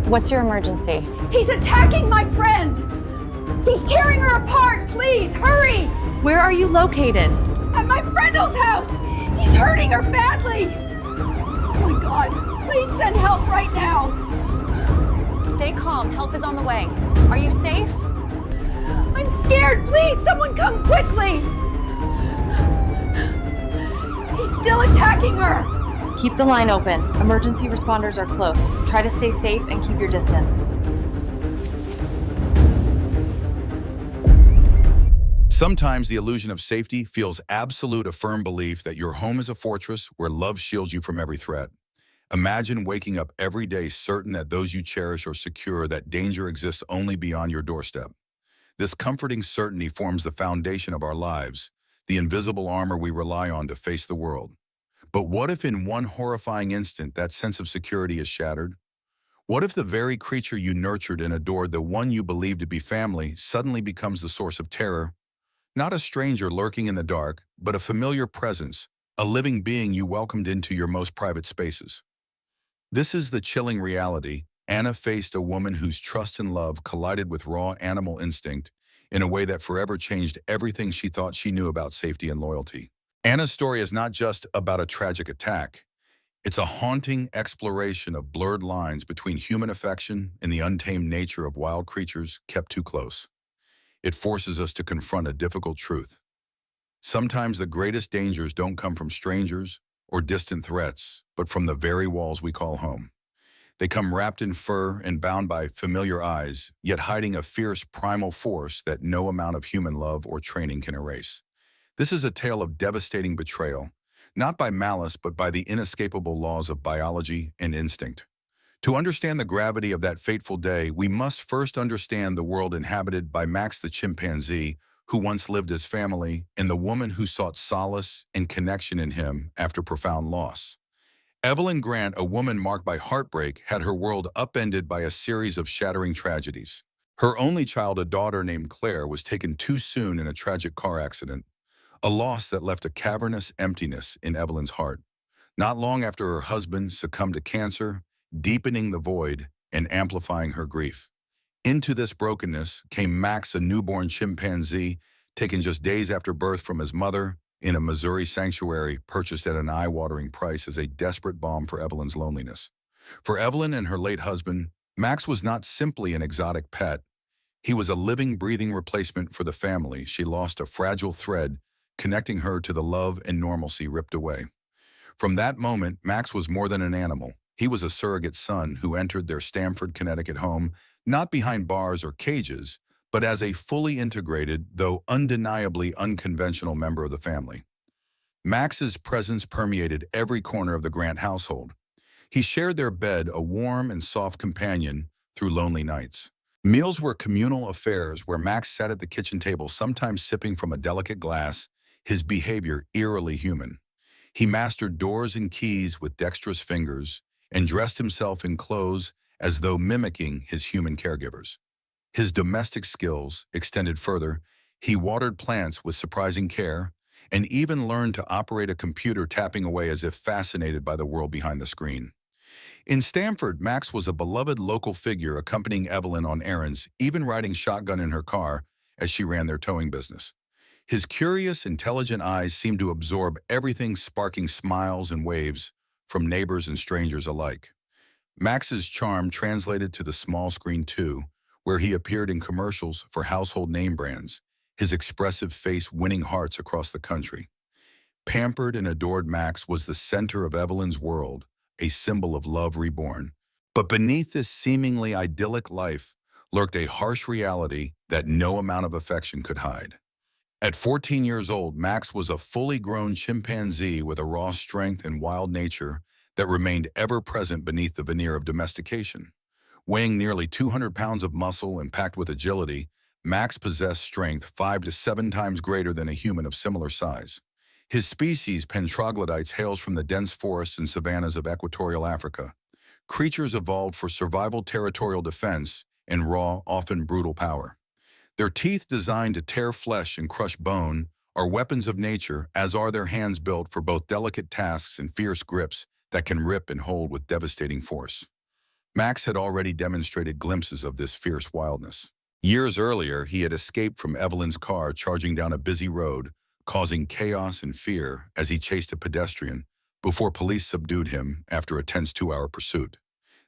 What's your emergency? He's attacking my friend! He's tearing her apart! Please, hurry! Where are you located? At my friend's house! He's hurting her badly! Oh my God, please send help right now! Stay calm, help is on the way. Are you safe? I'm scared, please, someone come quickly! He's still attacking her! Keep the line open. Emergency responders are close. Try to stay safe and keep your distance. Sometimes the illusion of safety feels absolute, a firm belief that your home is a fortress where love shields you from every threat. Imagine waking up every day certain that those you cherish are secure, that danger exists only beyond your doorstep. This comforting certainty forms the foundation of our lives, the invisible armor we rely on to face the world. But what if in one horrifying instant that sense of security is shattered? What if the very creature you nurtured and adored, the one you believed to be family, suddenly becomes the source of terror? Not a stranger lurking in the dark, but a familiar presence, a living being you welcomed into your most private spaces. This is the chilling reality. Anna faced a woman whose trust and love collided with raw animal instinct in a way that forever changed everything she thought she knew about safety and loyalty. Anna's story is not just about a tragic attack. It's a haunting exploration of blurred lines between human affection and the untamed nature of wild creatures kept too close. It forces us to confront a difficult truth. Sometimes the greatest dangers don't come from strangers or distant threats, but from the very walls we call home. They come wrapped in fur and bound by familiar eyes, yet hiding a fierce primal force that no amount of human love or training can erase. This is a tale of devastating betrayal, not by malice but by the inescapable laws of biology and instinct. To understand the gravity of that fateful day, we must first understand the world inhabited by Max the chimpanzee, who once lived as family, and the woman who sought solace and connection in him after profound loss. Evelyn Grant, a woman marked by heartbreak, had her world upended by a series of shattering tragedies. Her only child, a daughter named Claire, was taken too soon in a tragic car accident, a loss that left a cavernous emptiness in Evelyn's heart. Not long after, her husband succumbed to cancer, deepening the void and amplifying her grief. Into this brokenness came Max, a newborn chimpanzee, taken just days after birth from his mother in a Missouri sanctuary, purchased at an eye-watering price as a desperate balm for Evelyn's loneliness. For Evelyn and her late husband, Max was not simply an exotic pet. He was a living, breathing replacement for the family she lost, a fragile thread connecting her to the love and normalcy ripped away. From that moment, Max was more than an animal. He was a surrogate son who entered their Stamford, Connecticut home, not behind bars or cages, but as a fully integrated, though undeniably unconventional member of the family. Max's presence permeated every corner of the Grant household. He shared their bed, a warm and soft companion through lonely nights. Meals were communal affairs where Max sat at the kitchen table, sometimes sipping from a delicate glass, his behavior eerily human. He mastered doors and keys with dexterous fingers and dressed himself in clothes as though mimicking his human caregivers. His domestic skills extended further. He watered plants with surprising care and even learned to operate a computer, tapping away as if fascinated by the world behind the screen. In Stamford, Max was a beloved local figure, accompanying Evelyn on errands, even riding shotgun in her car as she ran their towing business. His curious, intelligent eyes seemed to absorb everything, sparking smiles and waves from neighbors and strangers alike. Max's charm translated to the small screen too, where he appeared in commercials for household name brands, his expressive face winning hearts across the country. Pampered and adored, Max was the center of Evelyn's world, a symbol of love reborn. But beneath this seemingly idyllic life lurked a harsh reality that no amount of affection could hide. At 14 years old, Max was a fully grown chimpanzee with a raw strength and wild nature that remained ever present beneath the veneer of domestication. Weighing nearly 200 pounds of muscle and packed with agility, Max possessed strength 5 to 7 times greater than a human of similar size. His species, Pentroglodytes, hails from the dense forests and savannas of equatorial Africa. Creatures evolved for survival, territorial defense, and raw, often brutal power. Their teeth, designed to tear flesh and crush bone, are weapons of nature, as are their hands, built for both delicate tasks and fierce grips that can rip and hold with devastating force. Max had already demonstrated glimpses of this fierce wildness. Years earlier, he had escaped from Evelyn's car charging down a busy road, causing chaos and fear as he chased a pedestrian before police subdued him after a tense 2-hour pursuit.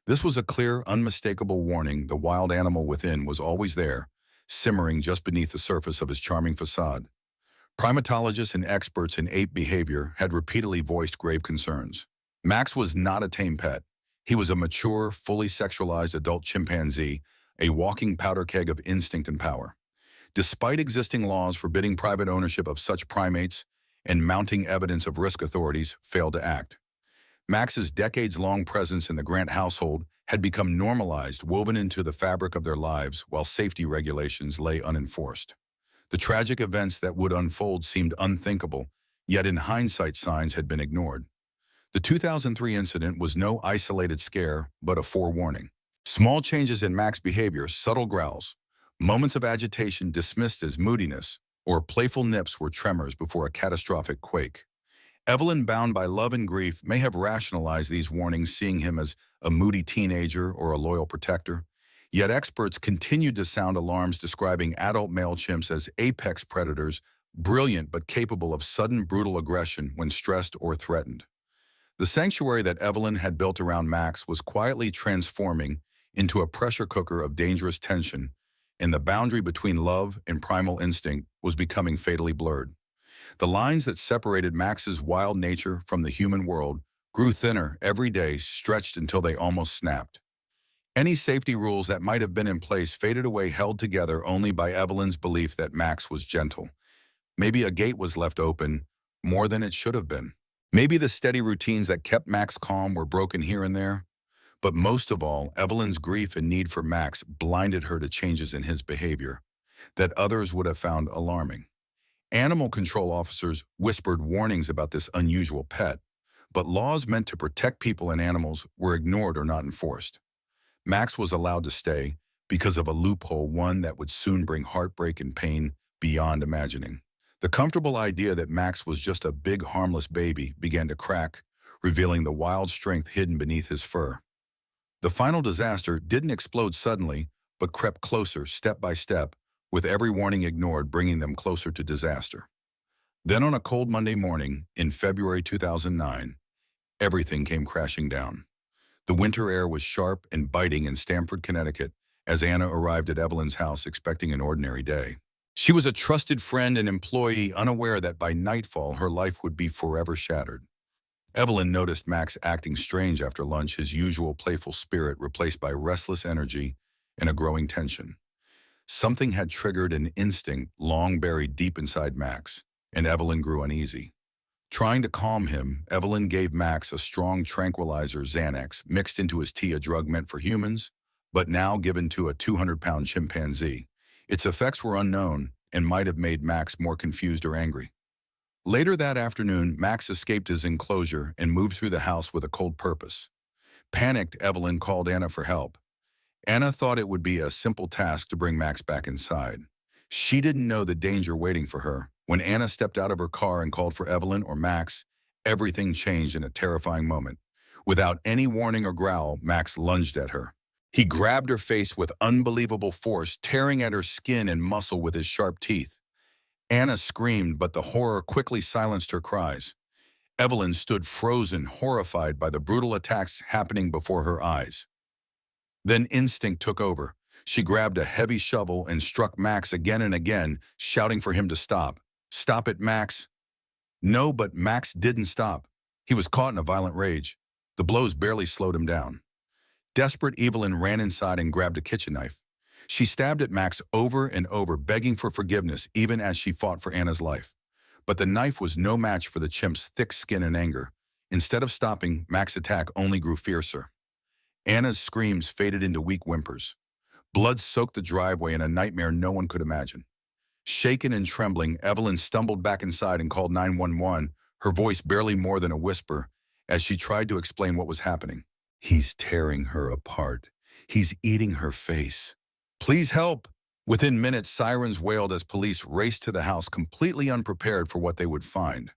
This was a clear, unmistakable warning the wild animal within was always there, simmering just beneath the surface of his charming facade. Primatologists and experts in ape behavior had repeatedly voiced grave concerns. Max was not a tame pet. He was a mature, fully sexualized adult chimpanzee, a walking powder keg of instinct and power. Despite existing laws forbidding private ownership of such primates and mounting evidence of risk, authorities failed to act. Max's decades-long presence in the Grant household had become normalized, woven into the fabric of their lives, while safety regulations lay unenforced. The tragic events that would unfold seemed unthinkable, yet in hindsight signs had been ignored. The 2003 incident was no isolated scare, but a forewarning. Small changes in Max's behavior, subtle growls, moments of agitation dismissed as moodiness, or playful nips were tremors before a catastrophic quake. Evelyn, bound by love and grief, may have rationalized these warnings, seeing him as a moody teenager or a loyal protector. Yet experts continued to sound alarms, describing adult male chimps as apex predators, brilliant but capable of sudden brutal aggression when stressed or threatened. The sanctuary that Evelyn had built around Max was quietly transforming into a pressure cooker of dangerous tension, and the boundary between love and primal instinct was becoming fatally blurred. The lines that separated Max's wild nature from the human world grew thinner every day, stretched until they almost snapped. Any safety rules that might have been in place faded away, held together only by Evelyn's belief that Max was gentle. Maybe a gate was left open more than it should have been. Maybe the steady routines that kept Max calm were broken here and there. But most of all, Evelyn's grief and need for Max blinded her to changes in his behavior that others would have found alarming. Animal control officers whispered warnings about this unusual pet, but laws meant to protect people and animals were ignored or not enforced. Max was allowed to stay because of a loophole, one that would soon bring heartbreak and pain beyond imagining. The comfortable idea that Max was just a big, harmless baby began to crack, revealing the wild strength hidden beneath his fur. The final disaster didn't explode suddenly, but crept closer step by step, with every warning ignored, bringing them closer to disaster. Then on a cold Monday morning in February 2009, everything came crashing down. The winter air was sharp and biting in Stamford, Connecticut, as Anna arrived at Evelyn's house expecting an ordinary day. She was a trusted friend and employee, unaware that by nightfall her life would be forever shattered. Evelyn noticed Max acting strange after lunch, his usual playful spirit replaced by restless energy and a growing tension. Something had triggered an instinct long buried deep inside Max, and Evelyn grew uneasy. Trying to calm him, Evelyn gave Max a strong tranquilizer, Xanax, mixed into his tea, a drug meant for humans, but now given to a 200-pound chimpanzee. Its effects were unknown and might have made Max more confused or angry. Later that afternoon, Max escaped his enclosure and moved through the house with a cold purpose. Panicked, Evelyn called Anna for help. Anna thought it would be a simple task to bring Max back inside. She didn't know the danger waiting for her. When Anna stepped out of her car and called for Evelyn or Max, everything changed in a terrifying moment. Without any warning or growl, Max lunged at her. He grabbed her face with unbelievable force, tearing at her skin and muscle with his sharp teeth. Anna screamed, but the horror quickly silenced her cries. Evelyn stood frozen, horrified by the brutal attacks happening before her eyes. Then instinct took over. She grabbed a heavy shovel and struck Max again and again, shouting for him to stop. "Stop it, Max!" No, but Max didn't stop. He was caught in a violent rage. The blows barely slowed him down. Desperate, Evelyn ran inside and grabbed a kitchen knife. She stabbed at Max over and over, begging for forgiveness, even as she fought for Anna's life. But the knife was no match for the chimp's thick skin and anger. Instead of stopping, Max's attack only grew fiercer. Anna's screams faded into weak whimpers. Blood soaked the driveway in a nightmare no one could imagine. Shaken and trembling, Evelyn stumbled back inside and called 911, her voice barely more than a whisper, as she tried to explain what was happening. "He's tearing her apart. He's eating her face. Please help!" Within minutes, sirens wailed as police raced to the house, completely unprepared for what they would find.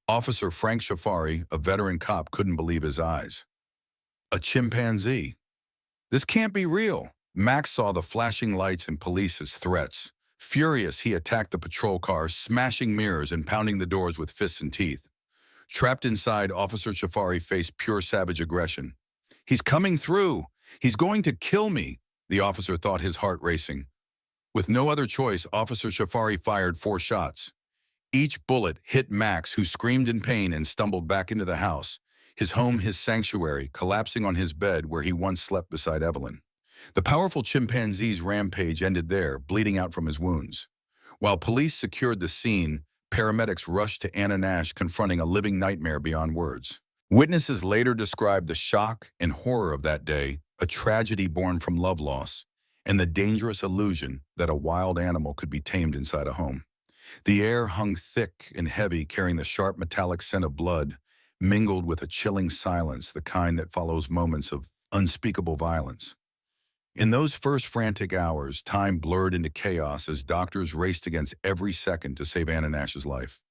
Officer Frank Shafari, a veteran cop, couldn't believe his eyes. A chimpanzee. This can't be real. Max saw the flashing lights and police as threats. Furious, he attacked the patrol cars, smashing mirrors and pounding the doors with fists and teeth. Trapped inside, Officer Shafari faced pure savage aggression. "He's coming through! He's going to kill me!" the officer thought, his heart racing. With no other choice, Officer Shafari fired 4 shots. Each bullet hit Max, who screamed in pain and stumbled back into the house, his home, his sanctuary, collapsing on his bed where he once slept beside Evelyn. The powerful chimpanzee's rampage ended there, bleeding out from his wounds. While police secured the scene, paramedics rushed to Anna Nash, confronting a living nightmare beyond words. Witnesses later described the shock and horror of that day, a tragedy born from love loss, and the dangerous illusion that a wild animal could be tamed inside a home. The air hung thick and heavy, carrying the sharp metallic scent of blood, mingled with a chilling silence, the kind that follows moments of unspeakable violence. In those first frantic hours, time blurred into chaos as doctors raced against every second to save Anna Nash's life.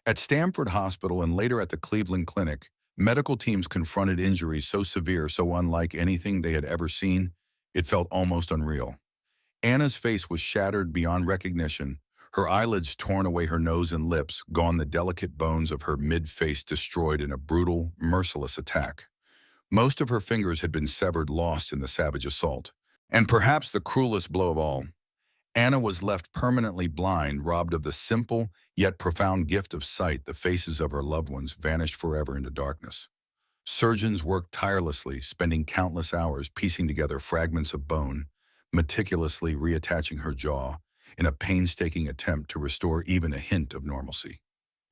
At Stamford Hospital and later at the Cleveland Clinic, medical teams confronted injuries so severe, so unlike anything they had ever seen, it felt almost unreal. Anna's face was shattered beyond recognition, her eyelids torn away, her nose and lips, gone the delicate bones of her mid-face destroyed in a brutal, merciless attack. Most of her fingers had been severed, lost in the savage assault. And perhaps the cruelest blow of all, Anna was left permanently blind, robbed of the simple yet profound gift of sight. The faces of her loved ones vanished forever into darkness. Surgeons worked tirelessly, spending countless hours piecing together fragments of bone, meticulously reattaching her jaw in a painstaking attempt to restore even a hint of normalcy.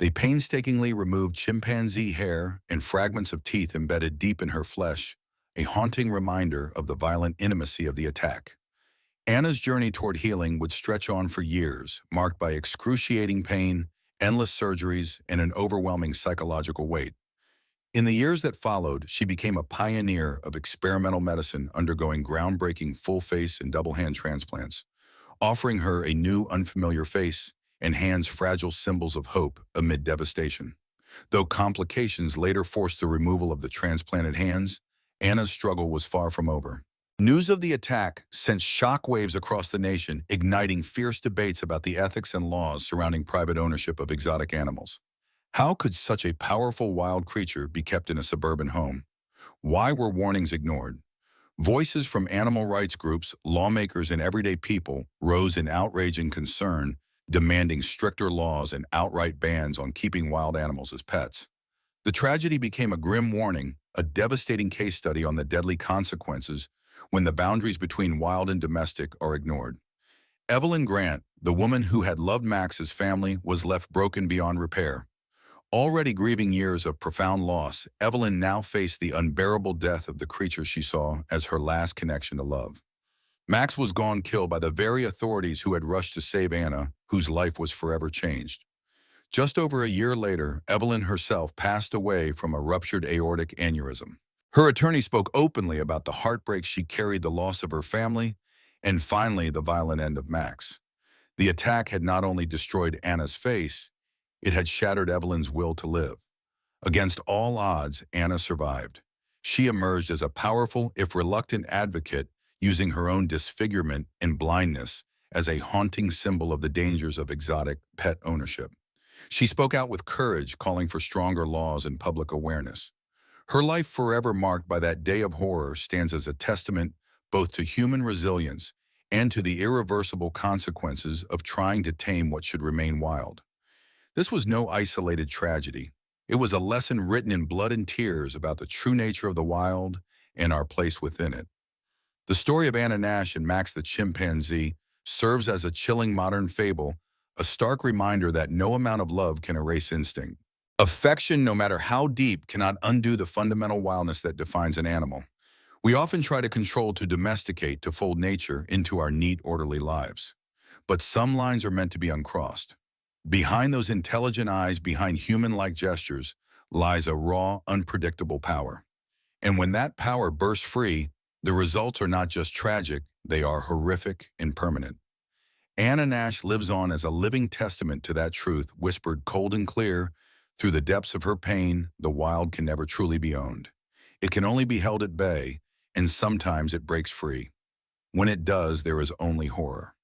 They painstakingly removed chimpanzee hair and fragments of teeth embedded deep in her flesh, a haunting reminder of the violent intimacy of the attack. Anna's journey toward healing would stretch on for years, marked by excruciating pain, endless surgeries, and an overwhelming psychological weight. In the years that followed, she became a pioneer of experimental medicine, undergoing groundbreaking full-face and double-hand transplants, offering her a new, unfamiliar face and hands fragile symbols of hope amid devastation. Though complications later forced the removal of the transplanted hands, Anna's struggle was far from over. News of the attack sent shockwaves across the nation, igniting fierce debates about the ethics and laws surrounding private ownership of exotic animals. How could such a powerful wild creature be kept in a suburban home? Why were warnings ignored? Voices from animal rights groups, lawmakers, and everyday people rose in outrage and concern, demanding stricter laws and outright bans on keeping wild animals as pets. The tragedy became a grim warning, a devastating case study on the deadly consequences when the boundaries between wild and domestic are ignored. Evelyn Grant, the woman who had loved Max's family, was left broken beyond repair. Already grieving years of profound loss, Evelyn now faced the unbearable death of the creature she saw as her last connection to love. Max was gone, killed by the very authorities who had rushed to save Anna, whose life was forever changed. Just over a year later, Evelyn herself passed away from a ruptured aortic aneurysm. Her attorney spoke openly about the heartbreak she carried, the loss of her family, and finally the violent end of Max. The attack had not only destroyed Anna's face, it had shattered Evelyn's will to live. Against all odds, Anna survived. She emerged as a powerful, if reluctant, advocate, using her own disfigurement and blindness as a haunting symbol of the dangers of exotic pet ownership. She spoke out with courage, calling for stronger laws and public awareness. Her life, forever marked by that day of horror, stands as a testament both to human resilience and to the irreversible consequences of trying to tame what should remain wild. This was no isolated tragedy. It was a lesson written in blood and tears about the true nature of the wild and our place within it. The story of Anna Nash and Max the chimpanzee serves as a chilling modern fable, a stark reminder that no amount of love can erase instinct. Affection, no matter how deep, cannot undo the fundamental wildness that defines an animal. We often try to control, to domesticate, to fold nature into our neat, orderly lives. But some lines are meant to be uncrossed. Behind those intelligent eyes, behind human-like gestures, lies a raw, unpredictable power. And when that power bursts free, the results are not just tragic, they are horrific and permanent. Anna Nash lives on as a living testament to that truth, whispered cold and clear. Through the depths of her pain, the wild can never truly be owned. It can only be held at bay, and sometimes it breaks free. When it does, there is only horror.